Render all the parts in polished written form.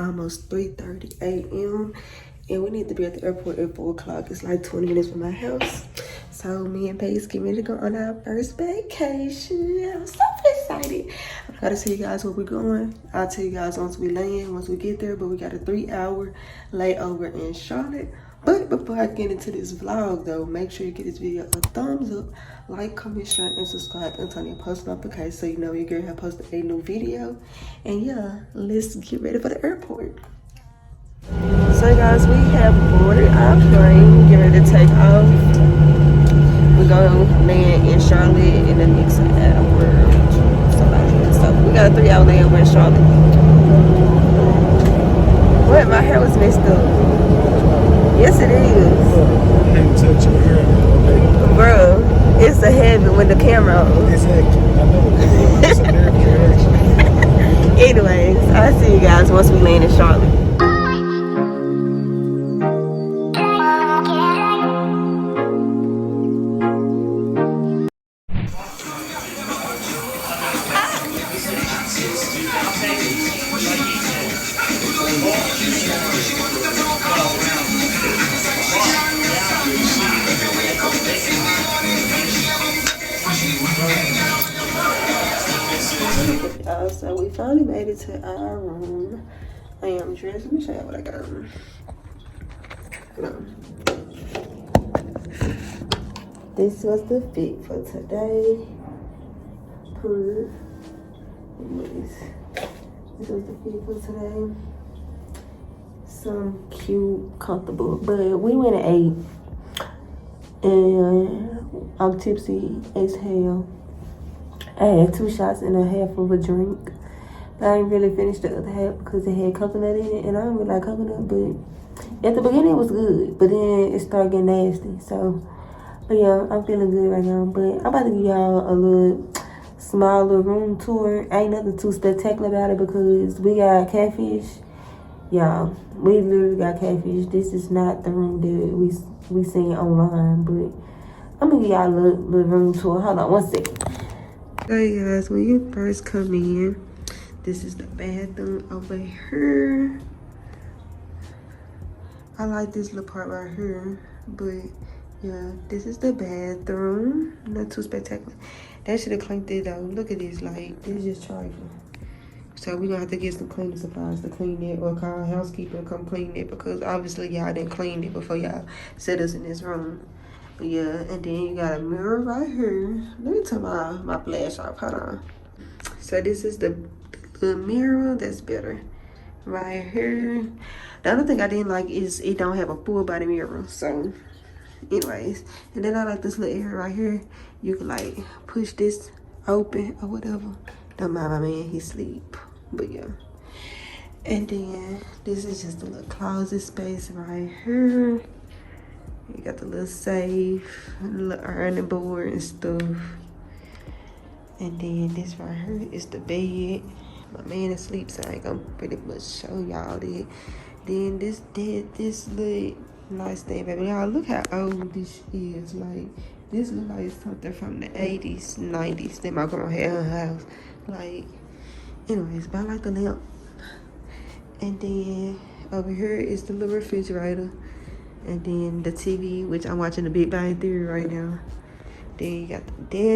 almost 3:30 a.m. and we need to be at the airport at 4 o'clock. It's like 20 minutes from my house. So me and Paige getting ready to go on our first vacation. I'm so excited. I gotta tell you guys where we're going. I'll tell you guys once we land, once we get there, but we got a 3-hour layover in Charlotte. But before I get into this vlog though, make sure you give this video a thumbs up, like, comment, share, and subscribe, and turn your post notifications so you know your girl have posted a new video. And yeah, let's get ready for the airport. So guys, we have boarded our plane, getting ready to take off. We're gonna land in Charlotte in the next hour. So we got a 3-hour layover in Charlotte. What? My hair was messed up. Yes, it is. Can't touch your hair. Bro, it's a habit with the camera on. Exactly. I know. It's a nerve reaction. Anyways, I'll see you guys once we land in Charlotte. So we finally made it to our room. I am dressed. Let me show you what I got on. This was the fit for today. This was the fit for today. Some cute, comfortable. But we went at 8. And I'm tipsy as hell. I had 2 shots and a half of a drink. But I didn't really finish the other half because it had coconut in it. And I don't really like coconut, but at the beginning it was good. But then it started getting nasty. So, but yeah, I'm feeling good right now. But I'm about to give y'all a little small little room tour. Ain't nothing too spectacular about it because we got catfish. Y'all, we literally got catfish. This is not the room that we seen online. But I'm going to give y'all a little room tour. Hold on one second. Hey guys, when you first come in, this is the bathroom over here. I like this little part right here, but yeah, this is the bathroom. Not too spectacular. That should have cleaned it though. Look at this, like this is just trifling. So we're gonna have to get some cleaning supplies to clean it, or call a housekeeper to come clean it, because obviously y'all didn't clean it before y'all set us in this room. But yeah, and then you got a mirror right here. Let me turn my flash off. Hold on. So this is the mirror. That's better. Right here. The other thing I didn't like is it don't have a full body mirror. So, anyways, and then I like this little area right here. You can like push this open or whatever. Don't mind my man, he sleep. But yeah. And then this is just a little closet space right here. You got the little safe, little ironing board and stuff. And then this right here is the bed. My man is asleep, so I ain't gonna pretty much show y'all that. Then this little nice thing, baby. Y'all look how old this is. Like, this look like something from the 80s, 90s that my grandma had in her house. Like, anyways, but I like the lamp. And then over here is the little refrigerator. And then the TV, which I'm watching The Big Bang Theory right now. Then you got the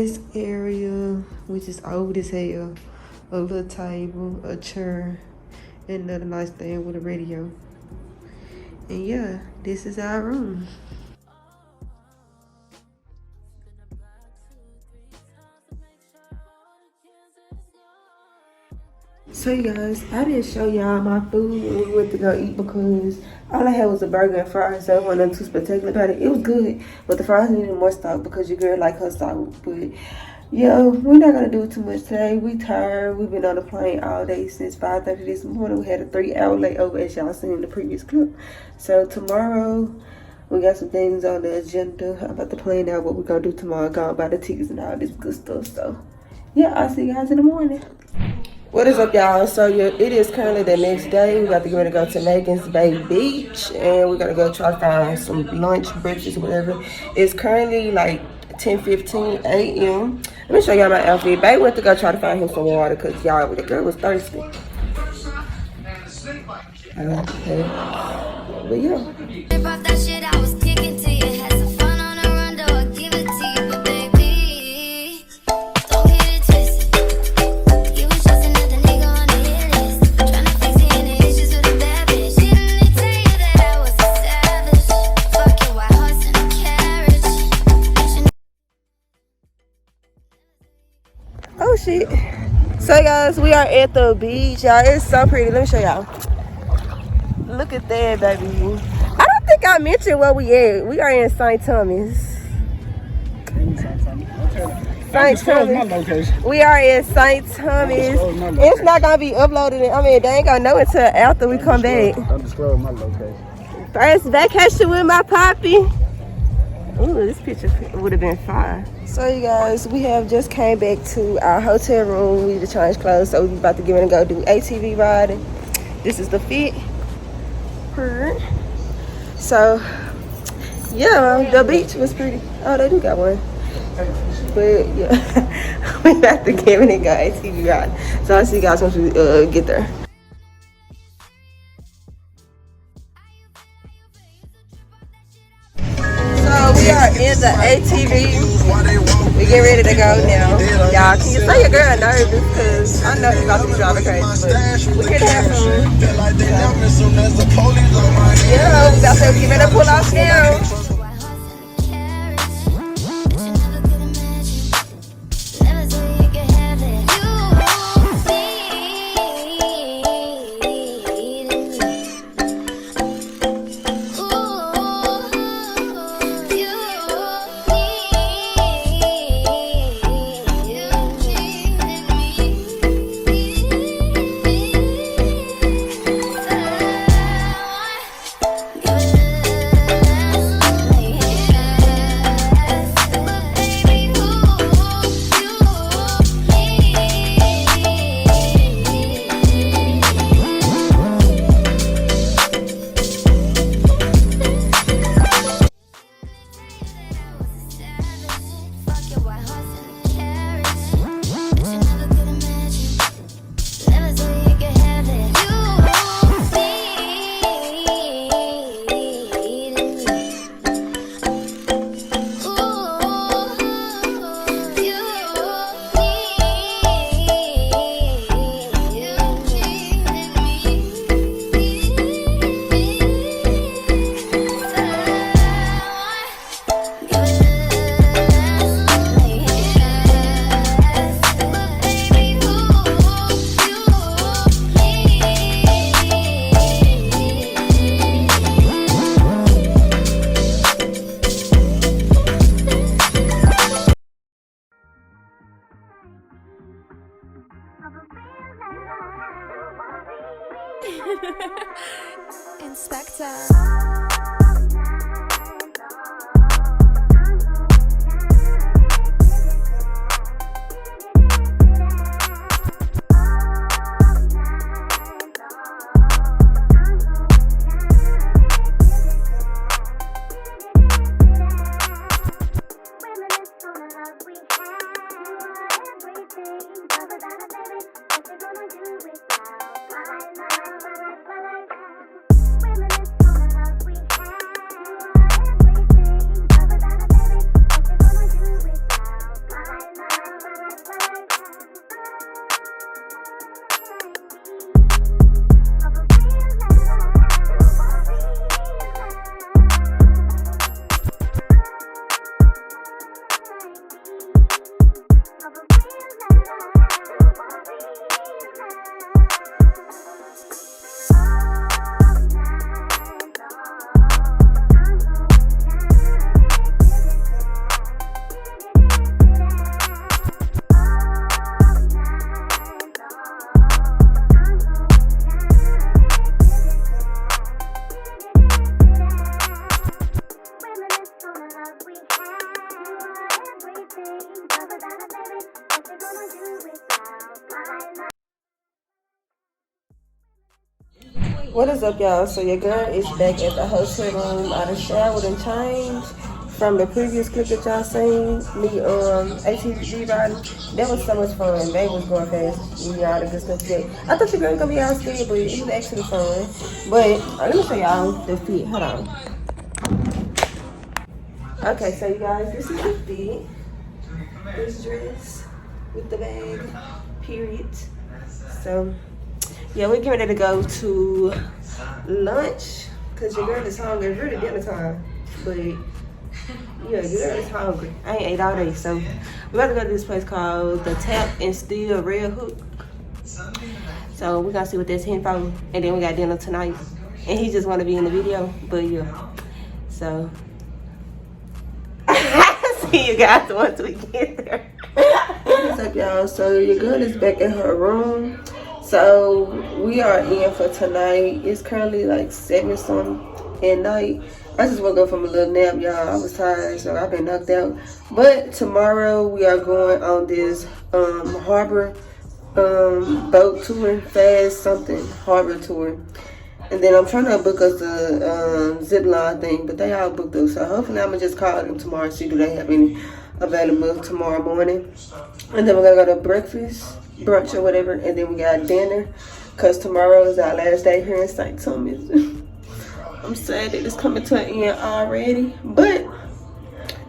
desk area, which is old as hell. A little table, a chair, and another nice thing with a radio. And yeah, this is our room. So you guys, I didn't show y'all my food when we went to go eat because all I had was a burger and fries, so it wasn't too spectacular about it. It was good, but the fries needed more salt because your girl like her salt. But yeah, we're not gonna do too much today. We tired. We've been on the plane all day since 5:30 this morning. We had a 3-hour layover, as y'all seen in the previous clip. So tomorrow, we got some things on the agenda. I'm about to plan out what we're gonna do tomorrow. Go buy the tickets and all this good stuff. So yeah, I'll see you guys in the morning. What is up, y'all? So yeah, it is currently the next day. We got to get ready to go to Megan's Bay Beach, and we're gonna go try to find some lunch, breakfast, whatever. It's currently like 10:15 a.m. Let me show y'all my outfit. Babe went to go try to find him some water because y'all, the girl was thirsty. Okay. But yeah. Rip off that shit I was kicking to you. Had some fun on the run, though I give it to you. But baby, don't get it twisted. You was just another nigga on the hit list. Tryna fix any issues with a bad bitch. Didn't they tell you that I was a savage? Fuck your white horse and a carriage. Oh shit. So guys, we are at the beach, y'all. It's so pretty. Let me show y'all. Look at that, baby. I don't think I mentioned where we at. We are in St. Thomas. St. Thomas. We are in St. Thomas. It's not gonna be uploaded. I mean, they ain't gonna know until after we come back. Don't disclose my location. First vacation with my poppy. Ooh, this picture would have been fire. So you guys, we have just came back to our hotel room. We need to change clothes, so we about to get ready to go do ATV riding. This is the fit. So yeah, the beach was pretty. Oh, they do got one. But yeah, we about to get ready to go ATV riding. So I'll see you guys once we get there. We are in the ATV. We get ready to go now. Y'all, can you say your girl nervous? Because I know she's about to be driving crazy. But we're here to have fun. Yeah, we about to get ready to pull off now. Inspector. What is up, y'all? So your girl is back at the hotel room. I done showered and changed. from the previous clip that y'all seen, me ATV riding, that was so much fun. They was going fast, you know, all the good stuff today. I thought you guys gonna be out scared, but it was actually fun. But let me show y'all the fit. Hold on. Okay, so you guys, this is the fit. This dress with the bag, period. So yeah, we're getting ready to go to lunch because your girl is hungry. It's really dinner time, but yeah, your girl is hungry. I ain't ate all day, so we're about to go to this place called the Tap and Steel Red Hook. So we're gonna see what that's hitting for, and then we got dinner tonight. And he just want to be in the video, but yeah. So see you guys once we get there. What's up, y'all? So your girl is back in her room. So we are in for tonight. It's currently like 7-something at night. I just woke up from a little nap, y'all. I was tired, so I've been knocked out. But tomorrow we are going on this harbor boat tour, fast something harbor tour. And then I'm trying to book us a zip line thing, but they all booked up. So hopefully I'm gonna just call them tomorrow and see do they have any available tomorrow morning. And then we're gonna go to breakfast, brunch or whatever, and then we got dinner. Cause tomorrow is our last day here in St. Thomas. I'm sad that it's coming to an end already, but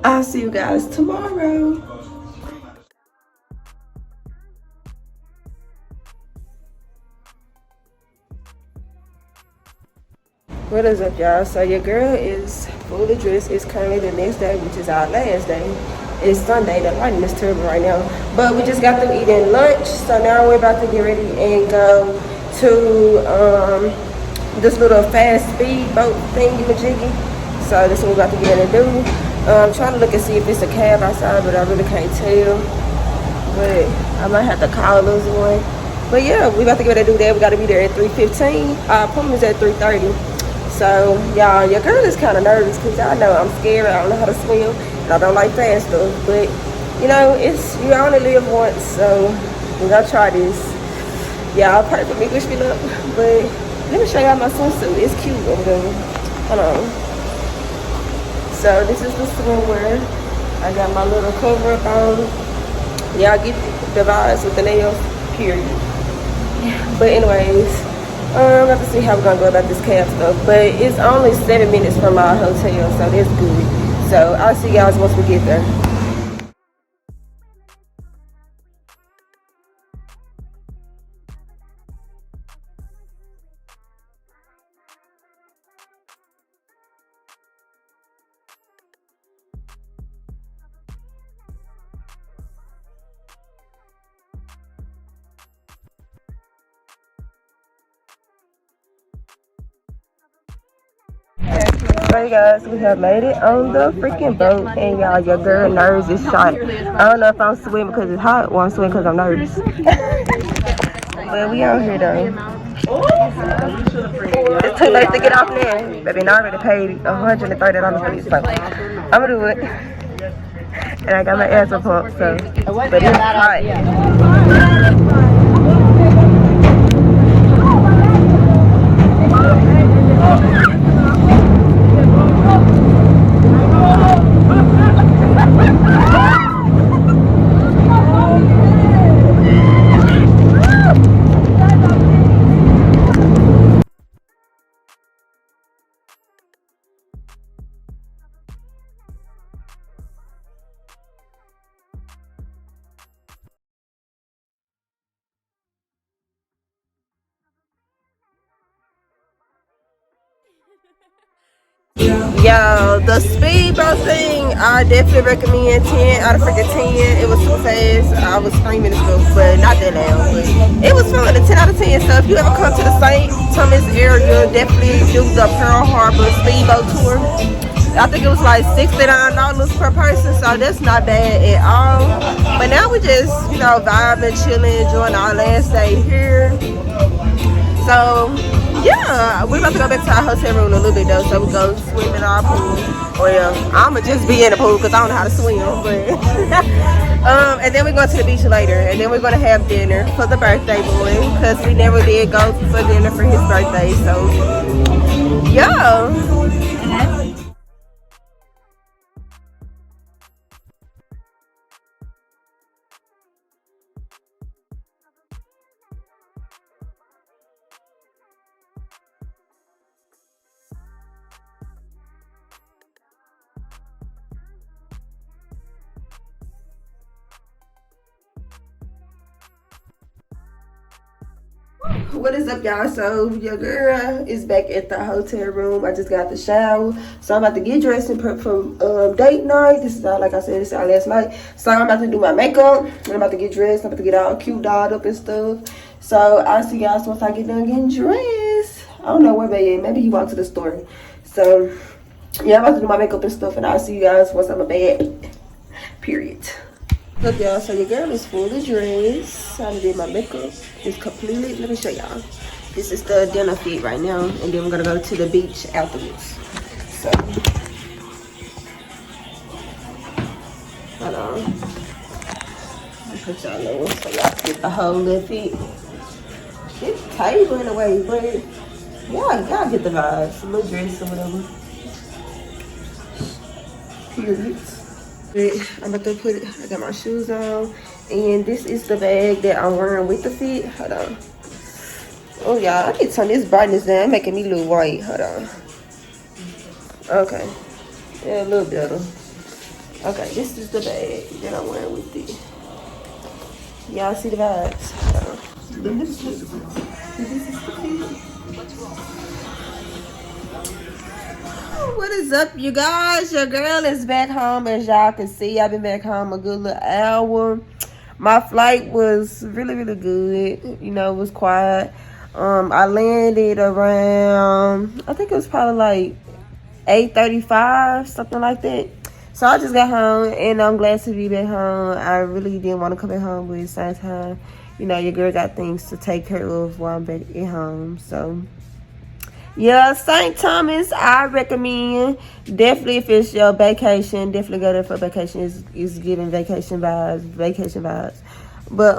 I'll see you guys tomorrow. What is up, y'all? So your girl is fully dressed. It's currently the next day, which is our last day. It's Sunday. The lighting is terrible right now, but we just got through eating lunch, so now we're about to get ready and go to this little fast speed boat thingy majiggy. So this is what we're about to get ready to do. I'm trying to look and see if it's a cab outside, but I really can't tell. But I might have to call us one. But yeah, we about to get ready to do that. We got to be there at 3:15. Our appointment's at 3:30. So y'all, your girl is kind of nervous because y'all know I'm scared. I don't know how to swim, and I don't like fast stuff. But you know, it's you only live once, so we gotta try this. Y'all pray for me, wish me luck. But let me show y'all my swimsuit. It's cute over there. Hold on. So this is the swimwear. I got my little cover up on. Y'all get the vibes with the nails, period. But anyways, I'm about to see how we're gonna go about this cab stuff. But it's only 7 minutes from our hotel, so that's good. So I'll see y'all once we get there. Hey guys, we have made it on the freaking boat, and y'all, your girl nerves is shot. I don't know if I'm swimming because it's hot or I'm swimming because I'm nervous. But we out here though. It's too late to get off now. Baby, I already paid $130 for this boat. I'm gonna do it. And I got my ass up pump, so. But it's hot. Yo, the speedboat thing, I definitely recommend 10 out of freaking 10. It was too fast. I was screaming and stuff, but not that loud. But it was fun, a 10 out of 10. So if you ever come to the St. Thomas area, definitely do the Pearl Harbor speedboat tour. I think it was like $69 per person, so that's not bad at all. But now we just, you know, vibing, chilling, enjoying our last day here. So yeah, we're about to go back to our hotel room in a little bit though, so we go swim in our pool. Well, I'ma just be in the pool because I don't know how to swim, but and then we're going to the beach later, and then we're gonna have dinner for the birthday boy because we never did go for dinner for his birthday. So yeah. What is up, y'all? So your girl is back at the hotel room. I just got the shower, so I'm about to get dressed and prep for date night. This is like I said, this is our last night. So I'm about to do my makeup and I'm about to get dressed. I'm about to get all cute, dolled up and stuff. So I'll see y'all once I get done getting dressed. I don't know where Bae is. Maybe he walked to the store. So yeah, I'm about to do my makeup and stuff, and I'll see you guys once I'm a bed. Period. Look, y'all, so your girl is fully dressed. I did my makeup. It's completely, let me show y'all. This is the dinner fit right now, and then we're gonna go to the beach afterwards. So, hold on. I'll put y'all over so y'all can get the whole little fit. It's tight in a way, but y'all get the vibes. A little dress or whatever. Period. I'm about to put it, I got my shoes on, and this is the bag that I'm wearing with the fit. Hold on. Oh y'all, I need to turn this brightness down, making me look white. Hold on. Okay. Yeah, a little better. Okay, this is the bag that I'm wearing with it. Y'all see the vibes? Hold on. This is the fit. What is up, you guys? Your girl is back home. As y'all can see, I've been back home a good little hour. My flight was really, really good. You know, it was quiet. I landed around, I think it was probably like 8:35, something like that. So I just got home, and I'm glad to be back home. I really didn't want to come back home, but at the same time, you know, your girl got things to take care of while I'm back at home. So yeah, St. Thomas, I recommend. Definitely, if it's your vacation, definitely go there for vacation. It's giving vacation vibes. But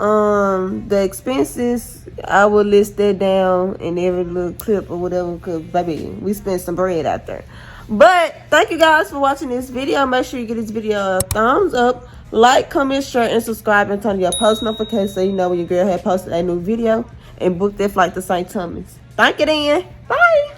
the expenses, I will list that down in every little clip or whatever, because baby, we spent some bread out there. But thank you guys for watching this video. Make sure you give this video a thumbs up, like, comment, share, and subscribe, and turn on your post notifications so you know when your girl had posted a new video, and book that flight to St. Thomas. Thank you then. Bye.